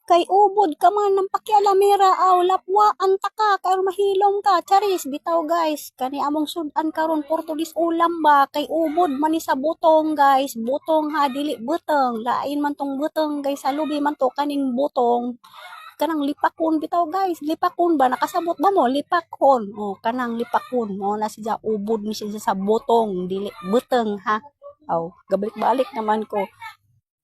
Kay ubod ka man ng pakialamera aw lapwaan ta ka kay mahilom ka charis bitaw guys kani among sudan karon Portuguese ulam ba kay ubod man ni sa butong guys butong ha dili butong lain man tong butong guys sa lubi man to kaning butong kanang lipakon bitaw guys lipakon ba nakasabot ba mo lipakon kanang lipakon mo na siya ubod ni siya sa butong dili butong ha aw gabalik-balik naman ko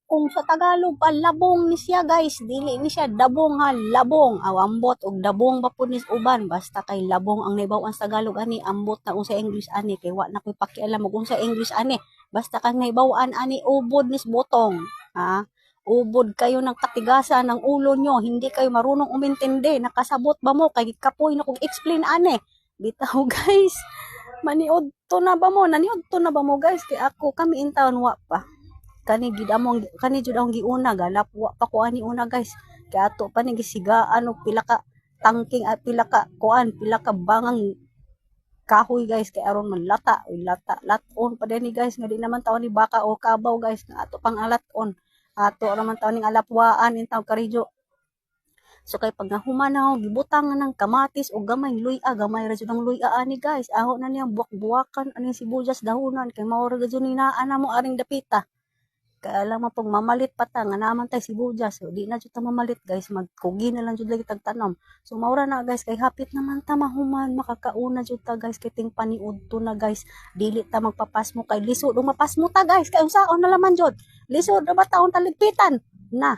kung sa Tagalog pa labong ni siya guys dili ni siya dabong ha labong aw ambot og dabong ba pud ni uban basta kay labong ang naibaw-an sa Tagalog ani ambot na unsa English ani kay wa na koy pakialam og unsa English ani basta kang naibaw-an ani ubod ni botong ha ubod kayo ng katigasan ng ulo nyo hindi kayo marunong umintindi nakasabot ba mo kay kapoy na kog explain ani bitaw guys maniud to na ba mo naniud to na ba mo guys kay ako kami in town wa pa kani gid among kani jud ang giuna galap wa pa ko ani una guys kay ato pa ni gisigaan og pila ka tangking at pila ka kuan pila ka bangang kahoy guys kay aron man lata laton pa dinhi guys nga di naman taon ni baka o kabaw guys nga ato pang alaton ato naman taon ning alapwaan in taon karidyo so kay pag nahuman na gibutang ng kamatis o gamay luya gamay ra jud ang luya ani guys aho na niyang buwak-buwakan ani sibuyas dahonan kay mao ra jud ni naa na mo aring dapita kaya lang pag mamalit pa ta nga naman tay sibuyas so di na jud ta mamalit guys magkugi na lang jud lagi tagtanom so maura na guys kay hapit naman ta mahuman makakauna jud ta guys kay ting paniud to na guys dili ta magpapasmo kay lisod o mapasmo ta guys kay unsaon na laman jud lisod ra ba taon taligpitan na